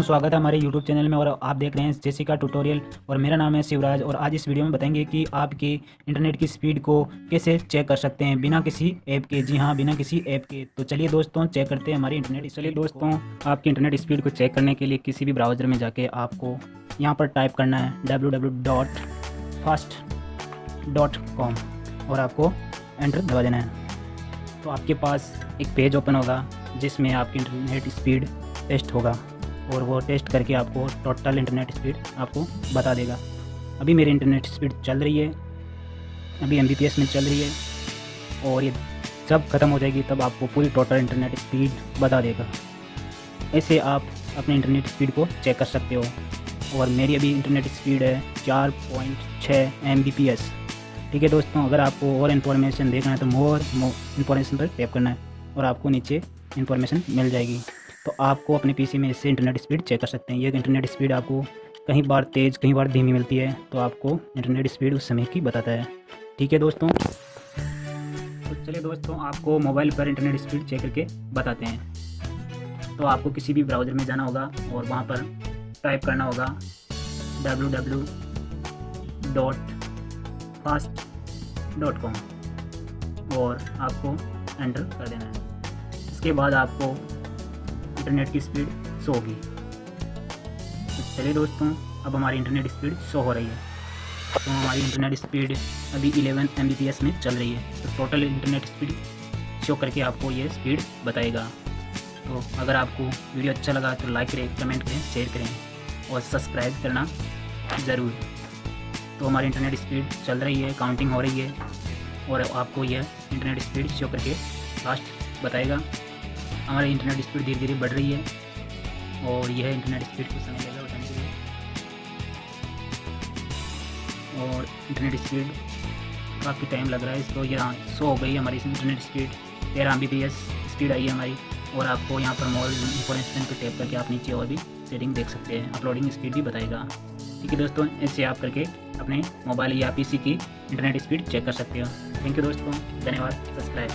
स्वागत है हमारे YouTube चैनल में और आप देख रहे हैं जेसी का ट्यूटोरियल। और मेरा नाम है शिवराज और आज इस वीडियो में बताएंगे कि आपके इंटरनेट की स्पीड को कैसे चेक कर सकते हैं बिना किसी ऐप के। जी हाँ, बिना किसी ऐप के। तो चलिए दोस्तों चेक करते हैं हमारी इंटरनेट। चलिए दोस्तों, आपकी इंटरनेट स्पीड को चेक करने के लिए किसी भी ब्राउज़र में जाके आपको यहाँ पर टाइप करना है www.fast.com और आपको एंटर दबा देना है। तो आपके पास एक पेज ओपन होगा जिसमें आपकी इंटरनेट स्पीड टेस्ट होगा और वो टेस्ट करके आपको टोटल इंटरनेट स्पीड आपको बता देगा। अभी मेरी इंटरनेट स्पीड चल रही है, अभी MBPS में चल रही है और ये जब ख़त्म हो जाएगी तब आपको पूरी टोटल इंटरनेट स्पीड बता देगा। ऐसे आप अपने इंटरनेट स्पीड को चेक कर सकते हो। और मेरी अभी इंटरनेट स्पीड है 4.6 MBPS। ठीक है दोस्तों, अगर आपको और इन्फॉर्मेशन देखना है तो मोर इन्फॉर्मेशन पर टैप करना है और आपको नीचे इन्फॉर्मेशन मिल जाएगी। तो आपको अपने PC में इससे इंटरनेट स्पीड चेक कर सकते हैं। ये इंटरनेट स्पीड आपको कहीं बार तेज़ कहीं बार धीमी मिलती है, तो आपको इंटरनेट स्पीड उस समय की बताता है। ठीक है दोस्तों, तो चलिए दोस्तों आपको मोबाइल पर इंटरनेट स्पीड चेक करके बताते हैं। तो आपको किसी भी ब्राउज़र में जाना होगा और वहाँ पर टाइप करना होगा www.fast.com और आपको एंटर कर देना है। इसके बाद आपको इंटरनेट की स्पीड शो होगी। तो चलिए दोस्तों, अब हमारी इंटरनेट स्पीड शो हो रही है। तो हमारी इंटरनेट स्पीड अभी 11 MBPS में चल रही है। तो टोटल इंटरनेट स्पीड शो करके आपको ये स्पीड बताएगा। तो अगर आपको वीडियो अच्छा लगा तो लाइक करें, कमेंट करें, शेयर करें और सब्सक्राइब करना ज़रूर। तो हमारी इंटरनेट स्पीड चल रही है, काउंटिंग हो रही है और आपको यह इंटरनेट स्पीड शो करके फास्ट बताएगा। हमारी इंटरनेट स्पीड धीरे धीरे बढ़ रही है और यह इंटरनेट स्पीड कुछ समय लगेगा बताने के लिए। और इंटरनेट स्पीड काफ़ी टाइम लग रहा है इसको। यहाँ शो हो गई हमारी इंटरनेट स्पीड 13 MBPS स्पीड आई है हमारी। और आपको यहाँ पर मोर इन्फॉर्मेशन पर टैप करके आप नीचे और भी सेटिंग देख सकते हैं। अपलोडिंग स्पीड भी बताएगा। ठीक है दोस्तों, ऐसे आप करके अपने मोबाइल या PC की इंटरनेट स्पीड चेक कर सकते हो। थैंक यू दोस्तों, धन्यवाद, सब्सक्राइब।